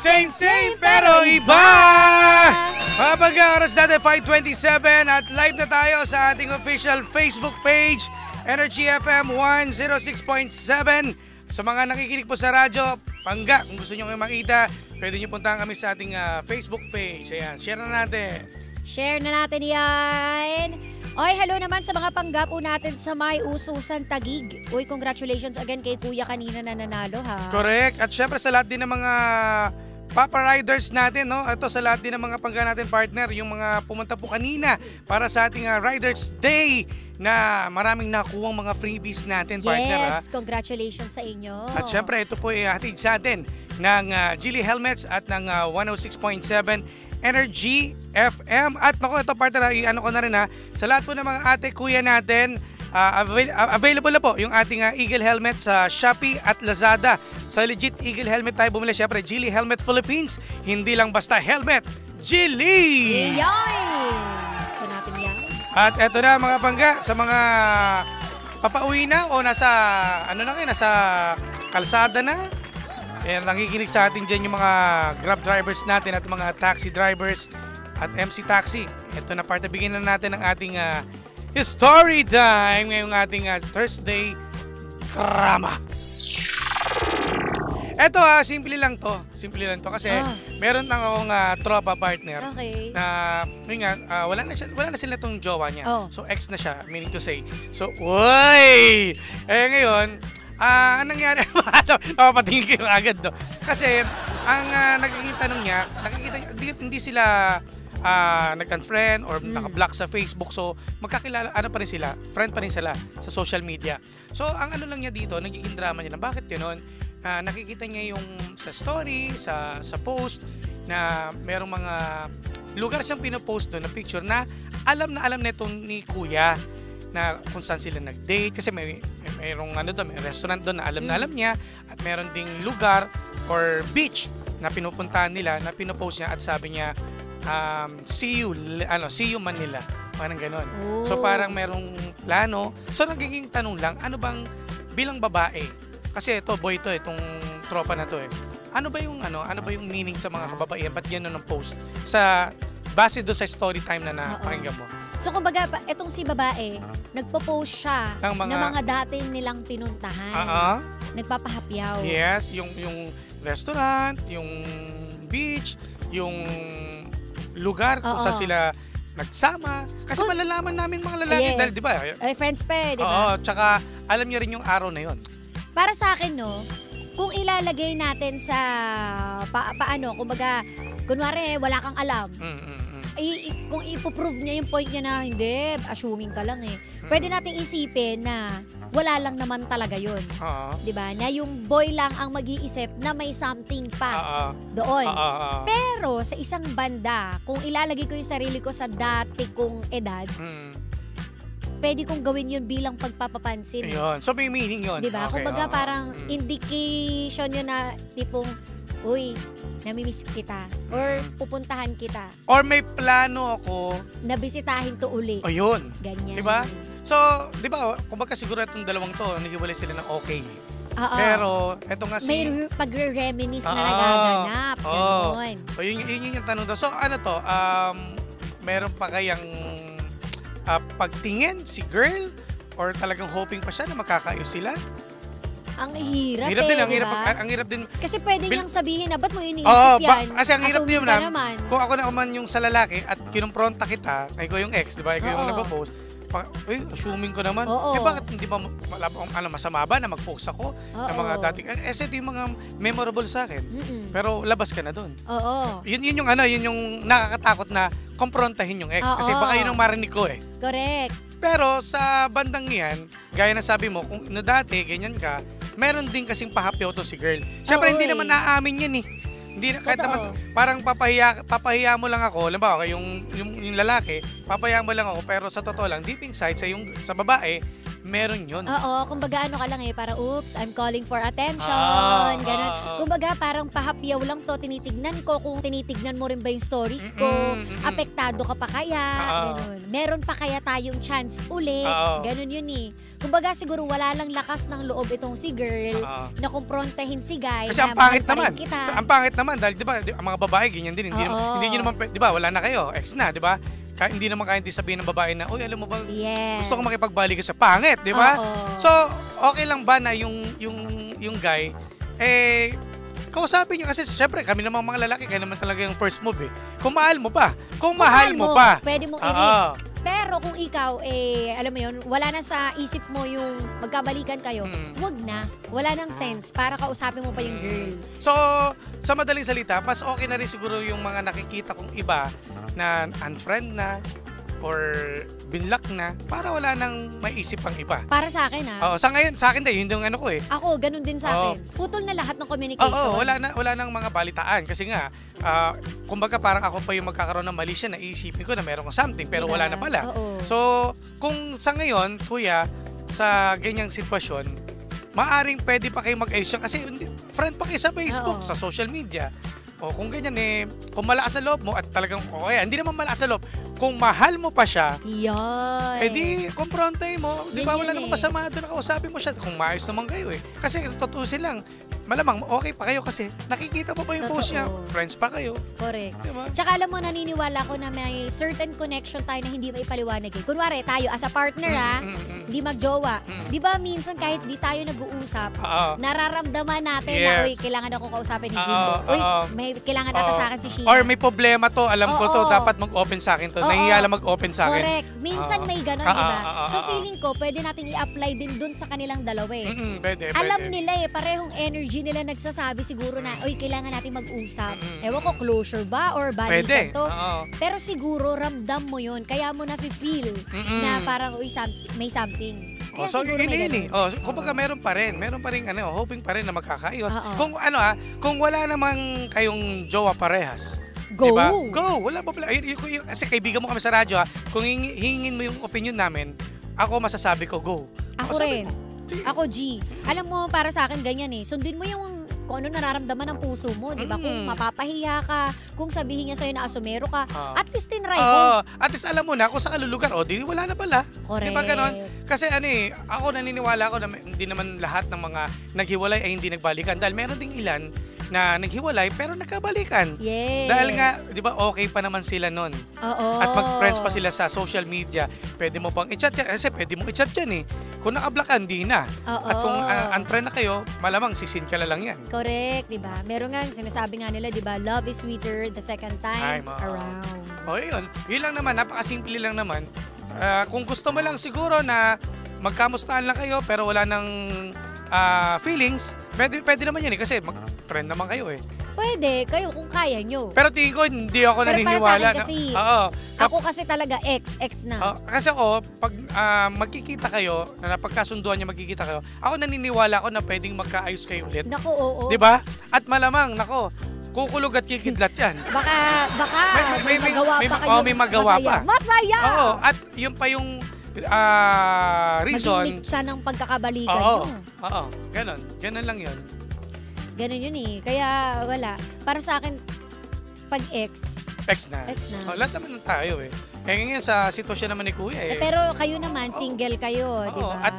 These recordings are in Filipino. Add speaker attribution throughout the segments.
Speaker 1: Same pero iba! Kapag oras natin 5:27 at live na tayo sa ating official Facebook page, Energy FM 106.7. Sa mga nakikinig po sa radyo, Pangga, kung gusto nyo kayo makita, pwede nyo puntahan kami sa ating Facebook page. Ayan, share na natin.
Speaker 2: Share na natin yan. Oy, hello naman sa mga pangga po natin sa May Ususan Taguig. Uy, congratulations again kay Kuya kanina na nanalo ha.
Speaker 1: Correct. At syempre sa lahat din ng mga Papa Riders natin, no? Ito sa lahat din ng mga pangga natin partner, yung mga pumunta po kanina para sa ating Riders Day na maraming nakuwang mga freebies natin partner.
Speaker 2: Yes, congratulations sa inyo.
Speaker 1: At syempre ito po ay hatid sa atin ng Geely Helmets at ng 106.7 Energy FM. At naku, ito partner, ano ko na rin sa lahat po ng mga ate, kuya natin, available na po yung ating Eagle Helmet sa Shopee at Lazada. Sa legit Eagle Helmet tayo bumili. Syempre, Geely Helmet Philippines. Hindi lang basta helmet, Geely!
Speaker 2: Yay! Gusto natin yan.
Speaker 1: At eto na mga pangga, sa mga papauwi na o nasa kalsada na. Kaya nakikinig sa atin dyan yung mga Grab drivers natin at mga taxi drivers at MC Taxi. Ito na part, bigyan na natin ang ating story time ngayong ating Thursday drama. Ito simple lang to kasi meron lang akong tropa partner na wala na sila tong jowa niya. So ex na siya, meaning to say. So, uy! Ngayon, anong nangyari? Napapatingin kayo agad, no? Kasi, ang nagiging tanong niya, hindi sila nag-unfriend or naka-block sa Facebook. So, magkakilala, pa rin sila, friend pa rin sila sa social media. So, ang ano lang niya dito, nagiging drama niya na bakit gano'n? Nakikita niya yung sa story, sa post, na merong mga lugar siyang pinopost doon na picture na alam na itong ni Kuya na kung saan sila nag-date kasi mayroong may restaurant doon na alam niya at meron ding lugar or beach na pinupuntahan nila na pinopost niya at sabi niya see you Manila, parang gano'n. So parang merong plano. So nagiging tanong lang, ano bang bilang babae, kasi ito boy to itong tropa na to ano ba yung meaning sa mga kababaihan, ba't gano'n ang post sa base do sa story time na napakinggan mo?
Speaker 2: So kumbaga, itong si babae, nagpo-post siya ng mga dati nilang pinuntahan. Nagpapahapyaw. Yes,
Speaker 1: yung restaurant, yung beach, yung lugar kung saan sila nagsama. Kasi malalaman namin mga lalaki dahil, di ba?
Speaker 2: Friends pa di ba?
Speaker 1: Oo, tsaka alam niya rin yung araw na yon.
Speaker 2: Para sa akin, no, kung ilalagay natin sa paano, kumbaga, kunwari, wala kang alam. Kung ipoprove niya yung point niya na hindi, assuming ka lang pwede nating isipin na wala lang naman talaga yun. Diba? Na yung boy lang ang mag-iisip na may something pa doon. Pero sa isang banda, kung ilalagay ko yung sarili ko sa dati kong edad, pwede kong gawin yun bilang pagpapapansin.
Speaker 1: Ayun. So may meaning yun.
Speaker 2: Diba?
Speaker 1: Okay,
Speaker 2: kumbaga parang indication yun na tipong, uy, namimiss kita or pupuntahan kita.
Speaker 1: Or may plano ako
Speaker 2: na bisitahin to uli.
Speaker 1: Ayun.
Speaker 2: Ganyan.
Speaker 1: Diba? So, diba, kumbaga siguro itong dalawang to, naghiwalay sila ng okay. Pero, eto nga
Speaker 2: may pagre-reminisce na nagaganap. Ganon.
Speaker 1: So, yun yung tanong daw. So, ano to, meron pa kayang pagtingin si girl or talagang hoping pa siya na makakaayos sila?
Speaker 2: Ang hirap
Speaker 1: din,
Speaker 2: diba?
Speaker 1: Ang hirap din.
Speaker 2: Kasi pwede niyang sabihin na, ba't mo iniisip yan?
Speaker 1: Kasi ang hirap din naman. Kung ako na naman yung sa lalaki at kinumpronta kita, ikaw yung ex, diba? Ikaw yung nagpo-post. Assuming ko naman, bakit hindi ba masama ba na mag-post ako ng mga dating, ito yung mga memorable sa akin. Pero labas ka na doon. Yun yung nakakatakot na komprontahin yung ex. Kasi baka yun ang marinig ko
Speaker 2: Correct.
Speaker 1: Pero sa bandang yan, gaya na sabi mo, kung dati ganyan ka, meron din kasing pahapyaw to si girl. Siyempre hindi naman naaamin yan Hindi kahit naman parang papahiya mo lang ako. Halimbawa, yung lalaki, papahiya mo lang ako pero sa totoo lang deep inside sa babae, meron yun.
Speaker 2: Oo, kumbaga ano ka lang para oops, I'm calling for attention, ganun. Kumbaga parang pahapyaw lang to, tinitignan ko kung tinitignan mo rin ba yung stories ko, apektado ka pa kaya, ganun. Meron pa kaya tayong chance ulit, ganun yun eh. Kumbaga siguro wala lang lakas ng loob itong si girl na kumprontahin si guy.
Speaker 1: Kasi ang pangit naman. Ang pangit naman dahil 'di ba, ang mga babae ganyan din, hindi niyo naman 'di ba, wala na kayo, ex na, 'di ba? Hindi naman kaya sabihin ng babae na, uy, alam mo ba, gusto ko makipagbalik sa pangit, di ba? So, okay lang ba na yung guy, kausapin niyo kasi syempre kami namang mga lalaki, kaya naman talaga yung first move eh. Kung mahal mo pa,
Speaker 2: pwede mong i-risk. Pero kung ikaw, alam mo yun, wala na sa isip mo yung magkabalikan kayo, wag na. Wala nang sense para kausapin mo pa yung girl.
Speaker 1: So, sa madaling salita, mas okay na rin siguro yung mga nakikita kong iba na unfriend na or binlock na para wala nang maisip pang iba.
Speaker 2: Para sa akin
Speaker 1: sa ngayon, sa akin din, yun yung ano ko eh.
Speaker 2: Ako, ganun din sa akin. Putol na lahat ng communication.
Speaker 1: Wala nang mga balitaan kasi nga, kumbaga parang ako pa yung magkakaroon ng mali siya, naisipin ko na meron ko something pero wala na pala. So, kung sa ngayon, kuya, sa ganyang sitwasyon, maaring pwede pa kayo mag-ayos yan kasi friend pa kayo sa Facebook, sa social media. O kung ganyan kung malakas sa loob mo at talagang hindi naman malakas sa loob, kung mahal mo pa siya, di komprontahin mo, di ba wala namang masama doon na kausapin mo siya kung maayos naman kayo Kasi tutusin lang, malamang okay pa kayo kasi nakikita mo pa yung post niya, friends pa kayo.
Speaker 2: Correct. Diba? Tsaka alam mo, naniniwala ko na may certain connection tayo na hindi maipaliwanag Kunwari tayo as a partner hindi magjowa. Di ba minsan kahit di tayo nag-uusap, nararamdaman natin na, uy, kailangan ako kausapin ni Jimbo. Uy, may kailangan natin sa akin si Sheena.
Speaker 1: Or may problema to, alam ko to, dapat mag-open sa akin to. Nahihiya lang mag-open sa akin.
Speaker 2: Correct. Minsan may ganon, di ba? So feeling ko, pwede natin i-apply din dun sa kanilang dalawa
Speaker 1: Pwede.
Speaker 2: Alam nila parehong energy nila nagsasabi siguro na, uy, kailangan natin mag-usap. Ewan ko, closure ba or balikan to? Pero siguro, ramdam mo yun. Kaya mo na-feel na parang, uy, may something. Kaya
Speaker 1: so,
Speaker 2: siguro may ganun.
Speaker 1: Kumbaga meron pa rin, hoping pa rin na magkakaayos. Kung kung wala namang kayong jowa parehas,
Speaker 2: go.
Speaker 1: Diba? Go, wala problema. Kasi kaibigan mo kami sa radyo kung hingin mo yung opinion namin, ako masasabi ko, go.
Speaker 2: Ako rin. Ako, G. Alam mo, para sa akin, ganyan sundin mo yung kung ano nararamdaman ng puso mo, di ba? Kung mapapahiya ka, kung sabihin niya sa'yo na asumero ka, at least tinry mo.
Speaker 1: At least alam mo na kung saan kalulugar, di wala na pala.
Speaker 2: Correct.
Speaker 1: Di ba ganon? Kasi ako naniniwala ko na hindi naman lahat ng mga naghiwalay ay hindi nagbalikan. Dahil meron ding ilan na naghiwalay pero nagkabalikan.
Speaker 2: Yes.
Speaker 1: Dahil nga, di ba, okay pa naman sila nun. At mag-friends pa sila sa social media. Pwede mo pang i-chat yan. Kasi pwede mo i-chat yan Kung naka-block ka, hindi na. At kung unfriend na kayo, malamang sisin ka lang yan.
Speaker 2: Correct, di ba? Meron nga, sinasabi nga nila, di ba, love is sweeter the second time around.
Speaker 1: Yun. Yun lang naman, napakasimple lang naman. Kung gusto mo lang siguro na magkamustahan lang kayo pero wala nang feelings, pwede naman yan kasi mag-friend naman kayo
Speaker 2: Pwede, kayo kung kaya nyo.
Speaker 1: Pero tingin ko, hindi ako naniniwala.
Speaker 2: Pero para sa akin kasi, ako kasi talaga ex na.
Speaker 1: Kasi pag magkikita kayo, na napagkasunduan niya magkikita kayo, ako naniniwala ko na pwedeng magkaayos kayo ulit.
Speaker 2: Naku, oo.
Speaker 1: Diba? At malamang, kukulog at kikidlat yan.
Speaker 2: Baka may magawa pa kayo.
Speaker 1: May magawa pa.
Speaker 2: Masaya!
Speaker 1: Oo, at yun pa yung reason.
Speaker 2: Maging mix siya ng pagkakabalikan nyo.
Speaker 1: Ganon lang yun.
Speaker 2: Ganon yun Kaya wala. Para sa akin, pag ex na.
Speaker 1: Lahat naman tayo ngayon sa sitwasyon naman ni Kuya
Speaker 2: pero kayo naman, single kayo, di ba?
Speaker 1: At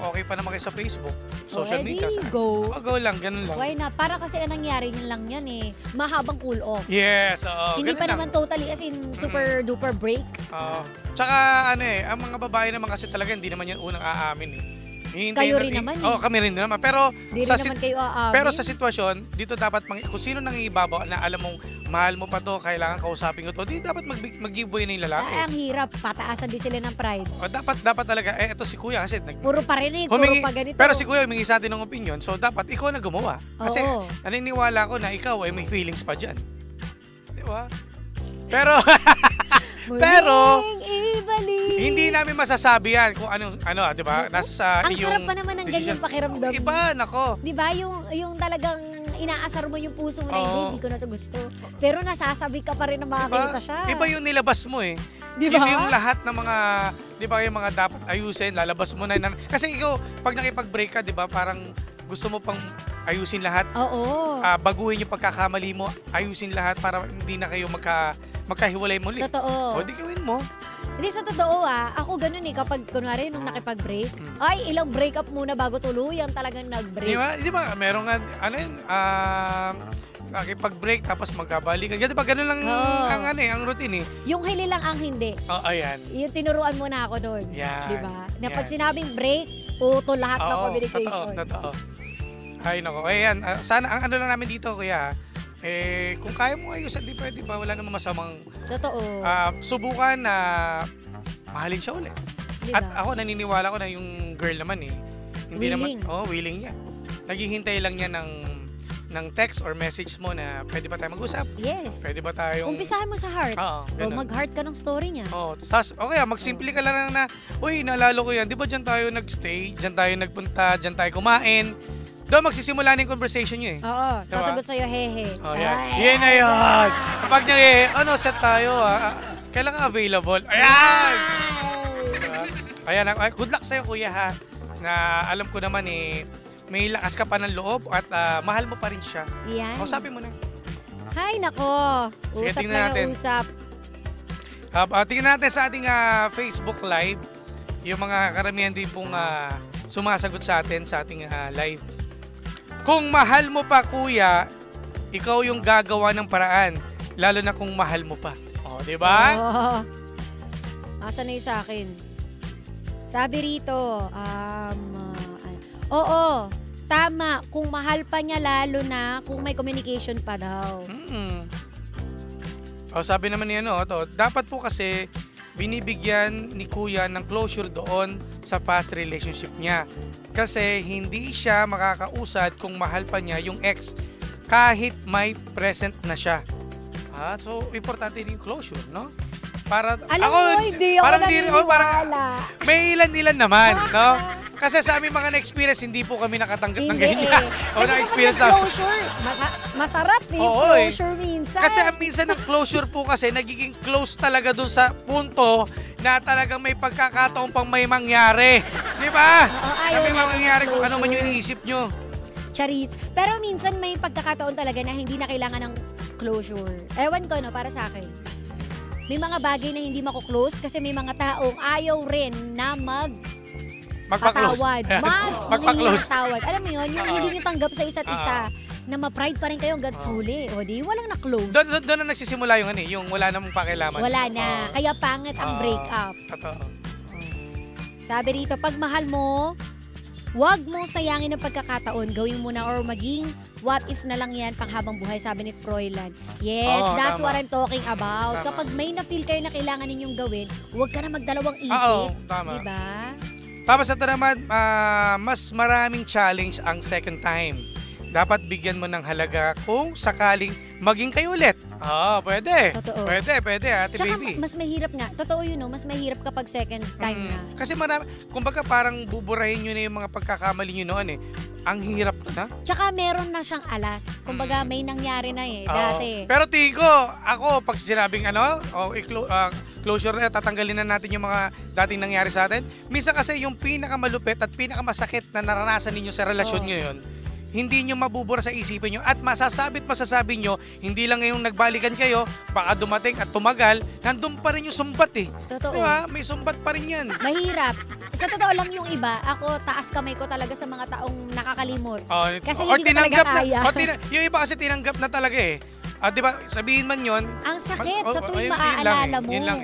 Speaker 1: okay pa naman kayo sa Facebook, social media.
Speaker 2: Go.
Speaker 1: Go lang, ganun lang.
Speaker 2: Why not? Para kasi ang nangyari yun lang yan mahabang cool off.
Speaker 1: Yes,
Speaker 2: Hindi pa naman totally as in super duper break.
Speaker 1: Tsaka ang mga babae naman kasi talaga hindi naman yan unang aamin
Speaker 2: Kayo rin naman
Speaker 1: kami rin naman. Pero
Speaker 2: di rin naman kayo aamin.
Speaker 1: Pero sa sitwasyon, dito dapat kung sino nang ibabaw na alam mong mahal mo pa to, kailangan kausapin ko to, di dapat mag-giveaway na yung lalaki.
Speaker 2: Ang hirap, pataasan din sila ng pride.
Speaker 1: Dapat talaga, ito si Kuya kasi
Speaker 2: puro parinig, puro pa ganito.
Speaker 1: Pero si Kuya humingi sa atin ng opinion, so dapat ikaw na gumawa. Kasi naniniwala ko na ikaw may feelings pa dyan. Di ba? Pero hindi namin masasabi yan kung di ba? Nasa
Speaker 2: ang sarap pa naman ng ganyang pakiramdam.
Speaker 1: Iba, nako.
Speaker 2: Di ba? Yung talagang inaasar mo yung puso mo na hindi ko na to gusto. Pero nasasabi ka pa rin na makakita siya.
Speaker 1: Iba yung nilabas mo
Speaker 2: Di ba?
Speaker 1: Yung lahat ng mga di ba yung mga dapat ayusin, lalabas mo na. Kasi ikaw, pag nakipag-break ka, di ba, parang gusto mo pang ayusin lahat.
Speaker 2: Oo.
Speaker 1: Baguhin yung pagkakamali mo, ayusin lahat para hindi na kayo magkahiwalay muli.
Speaker 2: Totoo.
Speaker 1: O, di gawin mo.
Speaker 2: Hindi, sa totoo ako ganun kapag kunwari nung nakipag-break, ilang break-up muna bago tuluyan talagang nag-break.
Speaker 1: Di ba, meron nga, nakipag-break tapos magkabalikan. Di ba, ganun lang ang routine eh.
Speaker 2: Yung hili lang ang hindi.
Speaker 1: Ayan.
Speaker 2: Yung tinuruan mo na ako doon.
Speaker 1: Yan.
Speaker 2: Di ba? Na pag sinabing break, puto lahat ng communication.
Speaker 1: Totoo. Ay, nako. Ayan, sana, ang ano lang namin dito, kuya, kung kaya mo ayusin, di pwede ba? Wala namang masamang
Speaker 2: Totoo.
Speaker 1: Subukan na mahalin siya ulit.
Speaker 2: Diba?
Speaker 1: At ako naniniwala ko na yung girl naman hindi
Speaker 2: willing.
Speaker 1: naman, willing niya. Naghihintay lang niya ng text or message mo na pwede ba tayo mag-usap?
Speaker 2: Yes.
Speaker 1: Pwede ba tayong...
Speaker 2: Umpisahan mo sa heart. O mag-heart ka ng story niya.
Speaker 1: Okay, magsimple ka lang na, uy, naalala ko yan, di ba dyan tayo nag-stay, dyan tayo nagpunta, dyan tayo kumain. Doon magsisimula na yung conversation niyo eh.
Speaker 2: Oo, diba? Sasagot sa'yo, hehe.
Speaker 1: Yan na yun. Kapag niya set tayo kailan ka available? Ayan! Diba? Ayan, good luck sa'yo kuya ha. Na alam ko naman may lakas ka pa ng loob at mahal mo pa rin siya.
Speaker 2: Yan.
Speaker 1: Kausapin mo na.
Speaker 2: Hay, nako.
Speaker 1: Sige,
Speaker 2: Usap
Speaker 1: tingnan natin.
Speaker 2: usap.
Speaker 1: Tingnan natin sa ating Facebook Live. Yung mga karamihan din pong sumasagot sa atin sa ating live. Kung mahal mo pa kuya, ikaw yung gagawa ng paraan. Lalo na kung mahal mo pa. Di ba?
Speaker 2: Asa na yung sa akin? Sabi rito, oo, tama. Kung mahal pa niya, lalo na kung may communication pa daw.
Speaker 1: Sabi naman niya, dapat po kasi binibigyan ni kuya ng closure doon sa past relationship niya. Kasi hindi siya makakausad kung mahal pa niya yung ex kahit may present na siya. So, importante din yung closure, no? Para,
Speaker 2: alam mo, hindi ako naniniwala.
Speaker 1: May ilan-ilan naman, no? Kasi sa aming mga na-experience, hindi po kami nakatanggap ng ganyan.
Speaker 2: Na-experience na. Closure, masarap closure minsan.
Speaker 1: Kasi minsan ng closure po kasi, nagiging close talaga dun sa punto na talagang may pagkakataon pang may mangyari. Di ba? May mangyari kung ano man yung iniisip nyo.
Speaker 2: Charis. Pero minsan may pagkakataon talaga na hindi na kailangan ng closure. Ewan ko, para sa akin. May mga bagay na hindi mako-close kasi may mga taong ayaw rin na magpatawad.
Speaker 1: Magpa-close.
Speaker 2: Alam mo yun, yung hindi nyo tanggap sa isa't isa na ma-pride pa rin kayo hanggang sa huli. O di, walang na-close.
Speaker 1: Doon na nagsisimula yung wala namang pakialaman.
Speaker 2: Wala na. Kaya pangit ang breakup.
Speaker 1: Totoo.
Speaker 2: Sabi rito, pag mahal mo, huwag mo sayangin ang pagkakataon. Gawin mo na or maging what if na lang yan panghabang buhay, sabi ni Froilan. Yes, that's what I'm talking about. Kapag may na-feel kayo na kailangan ninyong gawin, huwag ka na magdalawang isip.
Speaker 1: Tama.
Speaker 2: Diba?
Speaker 1: Tapos ito naman, mas maraming challenge ang second time. Dapat bigyan mo ng halaga kung sakaling maging kayo ulit. Pwede.
Speaker 2: Totoo.
Speaker 1: Pwede, ate
Speaker 2: Tsaka,
Speaker 1: baby.
Speaker 2: mas mahirap nga. Totoo yun, mas mahirap kapag second time na.
Speaker 1: Kasi kumbaga parang buburahin nyo na yung mga pagkakamali nyo noon Ang hirap na.
Speaker 2: Tsaka meron na siyang alas. Kumbaga may nangyari na dati.
Speaker 1: Pero tingin ko, ako pag sinabing closure na, tatanggalin na natin yung mga dating nangyari sa atin. Minsan kasi yung pinakamalupit at pinakamasakit na naranasan ninyo sa relasyon nyo yun, hindi nyo mabubura sa isipin nyo at masasabi nyo, hindi lang ngayong nagbalikan kayo, baka dumating at tumagal, nandun pa rin yung sumbat
Speaker 2: Totoo.
Speaker 1: Diba? May sumbat pa rin yan.
Speaker 2: Mahirap. Sa totoo lang yung iba, ako taas kamay ko talaga sa mga taong nakakalimot. Kasi hindi ko talaga kaya.
Speaker 1: Yung iba kasi tinanggap na talaga diba, sabihin man yon.
Speaker 2: Ang sakit sa tuwing maaalala mo.
Speaker 1: Yun lang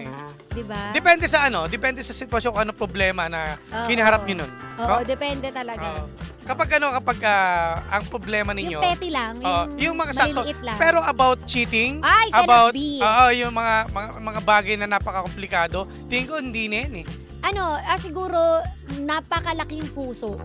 Speaker 2: Diba?
Speaker 1: Depende sa sitwasyon kung ano problema na kinaharap nyo nun.
Speaker 2: Oo, depende talaga.
Speaker 1: Kapag ang problema ninyo,
Speaker 2: yung petty lang, yung
Speaker 1: mga sakto,
Speaker 2: maliliit lang.
Speaker 1: pero about cheating,
Speaker 2: cannot be.
Speaker 1: Yung mga bagay na napaka-komplikado, tingin ko hindi na yan
Speaker 2: Siguro napakalaking puso.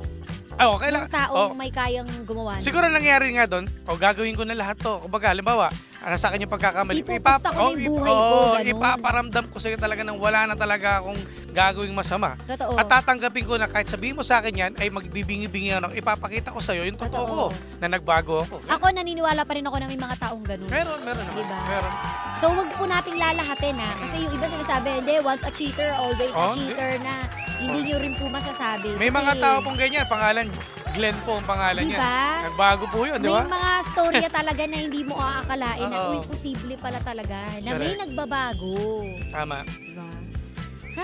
Speaker 1: Kailangan
Speaker 2: ng taong may kayang gumawa.
Speaker 1: Siguro nangyari nga doon, gagawin ko na lahat to. Kumbaga, halimbawa, nasa akin yung pagkakamali.
Speaker 2: Ipupusta ko na yung buhay ko, ganun.
Speaker 1: Ipaparamdam ko sa'yo talaga nang wala na talaga akong gagawing masama.
Speaker 2: Totoo.
Speaker 1: At tatanggapin ko na kahit sabihin mo sa akin yan, ay magbibingi-bingi ako, ipapakita ko sa'yo yung totoo ko na nagbago ako.
Speaker 2: Ako, naniniwala pa rin ako na may mga taong ganun.
Speaker 1: Meron.
Speaker 2: Diba?
Speaker 1: Meron.
Speaker 2: So, wag po nating lalahatin ha. Kasi yung iba sinasabi, hindi, once a cheater, always a cheater na hindi nyo rin po masasabi.
Speaker 1: May mga tao pong ganyan, pangalan Glenn po ang pangalan niya. Nagbago po yun, di ba?
Speaker 2: May mga storya talaga na hindi mo aakalain na imposible pala talaga na may nagbabago.
Speaker 1: Tama.
Speaker 2: Diba?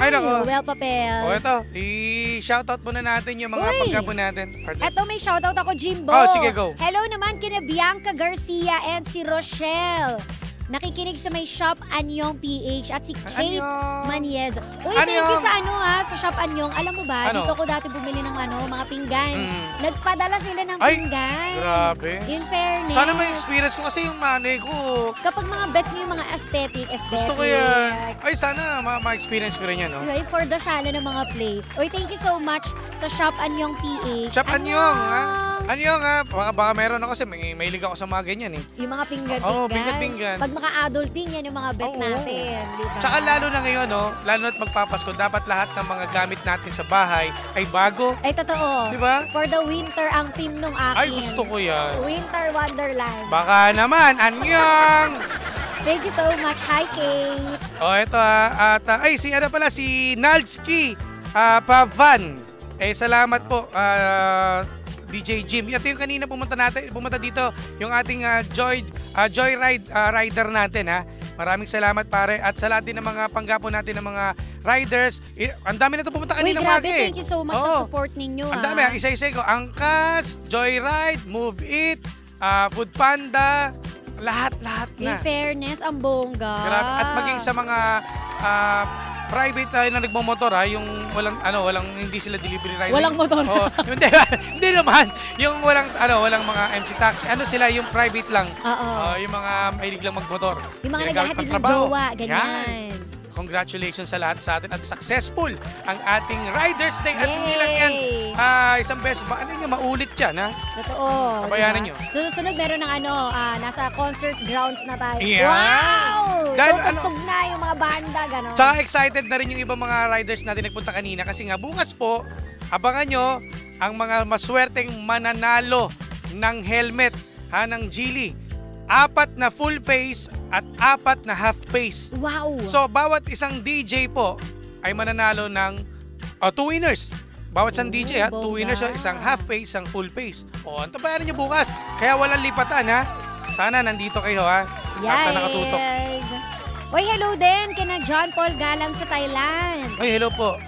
Speaker 1: Ay, nako.
Speaker 2: Well, Papel.
Speaker 1: O ito, i-shoutout muna natin yung mga pagkapo natin.
Speaker 2: Eto, may shoutout ako, Jimbo.
Speaker 1: Oh, sige, go.
Speaker 2: Hello naman kina Bianca Garcia and si Rochelle. Nakikinig sa may Shop Anyong PH at si Kate Maniez. Uy, thank you sa Shop Anyong. Alam mo ba, dito ko dati bumili ng mga pinggan. Nagpadala sila ng pinggan.
Speaker 1: Grabe.
Speaker 2: In fairness.
Speaker 1: Sana may experience ko kasi yung manay ko.
Speaker 2: Kapag mga bet mo yung mga aesthetic.
Speaker 1: Gusto ko yan. Ay, sana ma-experience ko rin yan, no?
Speaker 2: Right, for the shala ng mga plates. Uy, thank you so much sa Shop Anyong PH.
Speaker 1: Shop Anyong, ha? Anyong, ha? Baka meron ako kasi may liga ako sa mga ganyan, eh.
Speaker 2: Yung mga pinggan-pinggan.
Speaker 1: Oo, pinggan-pinggan.
Speaker 2: Pag maka-adulting, yan yung mga bet natin. Diba?
Speaker 1: Tsaka lalo na ngayon, no? Lalo na't magpapasko, dapat lahat ng mga gamit natin sa bahay ay bago.
Speaker 2: Ay, totoo.
Speaker 1: Diba?
Speaker 2: For the winter, ang team nung akin.
Speaker 1: Ay, gusto ko yan.
Speaker 2: Winter Wonderland.
Speaker 1: Baka naman, Anyong!
Speaker 2: Thank you so much. Hi, Kate.
Speaker 1: Ito si Nalski Pavan. Salamat po, DJ Jim. Ito yung kanina pumunta dito, yung ating Joyride rider natin, ha. Maraming salamat, pare. At sa lahat din ng mga panggapo natin ng mga riders. Ang dami na ito pumunta kanina
Speaker 2: grabe, thank you so much sa support ninyo.
Speaker 1: Ang dami, isa-isa ko. Angkas, Joyride, Move It, Food Panda, lahat na.
Speaker 2: In fairness, ang bongga.
Speaker 1: Grabe. At maging sa mga private na nagmomotor, yung walang hindi sila delivery rider.
Speaker 2: Walang motor.
Speaker 1: Hindi naman. Yung walang mga MC taxi. Sila yung private lang. Yung mga mahilig lang magmotor.
Speaker 2: Yung mga naghahatid ng jowa, ganyan.
Speaker 1: Yan. Congratulations sa lahat sa atin at successful ang ating Riders Day. At hindi lang yan, isang beses ba? Maulit yan, ha?
Speaker 2: Totoo.
Speaker 1: Kabayanan nyo.
Speaker 2: Susunod meron ng nasa concert grounds na tayo.
Speaker 1: Yeah.
Speaker 2: Wow!
Speaker 1: Dahil
Speaker 2: tutugtog na yung mga banda, gano'n.
Speaker 1: Tsaka excited na rin yung ibang mga riders natin nagpunta kanina kasi nga bukas po, abangan nyo ang mga maswerteng mananalo ng helmet, ng Geely. 4 na full face at 4 na half face.
Speaker 2: Wow!
Speaker 1: So, bawat isang DJ po ay mananalo ng 2 winners. Bawat isang DJ, 2 winners, isang half face, isang full face. Ang tabayaran nyo bukas. Kaya walang lipatan, ha? Sana nandito kayo, ha? At nakatutok.
Speaker 2: Uy, hello din kina John Paul Galang sa Thailand.
Speaker 1: Ay, hello po.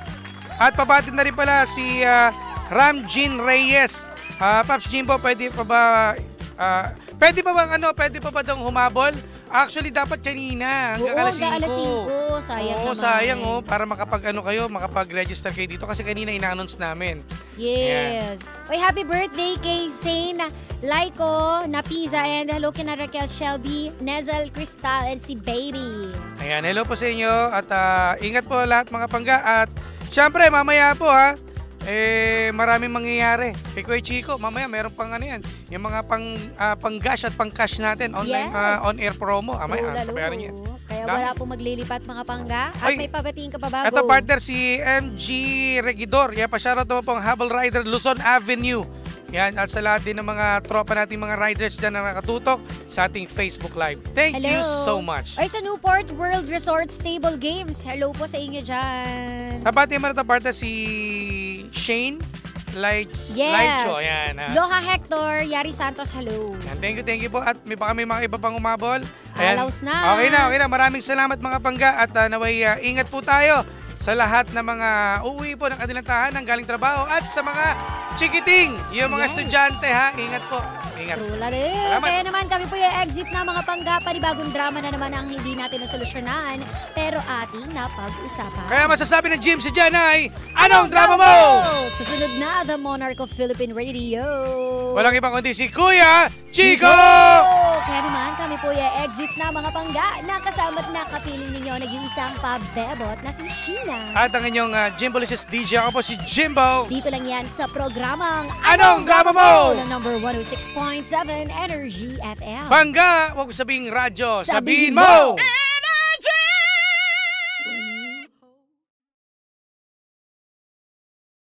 Speaker 1: At pabatid na rin pala si Ramjin Reyes. Paps Jimbo, pwede pa ba pwede pa ba daw humabol? Actually, dapat kanina. Hanggang alas 5.
Speaker 2: Sayang naman.
Speaker 1: Sayang, para makapag-register kayo dito kasi kanina ina-announce namin.
Speaker 2: Yes. Uy, happy birthday kay Zane Laiko, Napiza, and hello kina Raquel Shelby, Nezel Cristal, and si Baby.
Speaker 1: Ayan, hello po sa inyo at ingat po lahat mga pangga at syempre mamaya po maraming mangyayari. Kay Kuya Chico, mamaya meron pang yung mga pang-gash at pang-cash natin online on-air promo. Pabayaran niyo.
Speaker 2: Kaya wala pong maglilipat mga pangga. At may pabatiin ka pa bago.
Speaker 1: Ito partner si MG Regidor. Pa-shoutout naman pong Habal Rider Luzon Avenue. Yan, at sa lahat din ng mga tropa nating mga riders dyan na nakatutok sa ating Facebook Live. Thank you so much.
Speaker 2: Ay, sa Newport World Resort Stable Games. Hello po sa inyo dyan.
Speaker 1: Habati mo na partner si Shane Lightcho. Ayan.
Speaker 2: Loha Hector, Yari Santos, hello.
Speaker 1: Yan, thank you po. At may mga iba pang umabol.
Speaker 2: Alaus na.
Speaker 1: Okay na. Maraming salamat mga pangga at naway ingat po tayo sa lahat ng mga uuwi po ng kanilang tahanan galing trabaho at sa mga chikiting, yung mga estudyante, ha? Ingat po. Ingat.
Speaker 2: Kaya naman kami po yung exit na mga pangga, panibagong drama na naman ang hindi natin nasolusyonan pero ating napag-usapan.
Speaker 1: Kaya masasabi ng Jim si Jan ay, anong drama mo?
Speaker 2: Susunod na, The Monarch of Philippine Radio.
Speaker 1: Walang ibang kundi si Kuya Chico!
Speaker 2: Kaya naman kami po yung exit na mga pangga na kasama at nakapiling ninyo nag-iisang pabebot na si Sheena.
Speaker 1: At ang inyong Jimbolicious DJ, ako po si Jimbo.
Speaker 2: Dito lang yan sa programang
Speaker 1: Anong Drama Mo?
Speaker 2: Ng number 106.7 Energy FM.
Speaker 1: Bangga, wag sabing radyo, sabihin mo!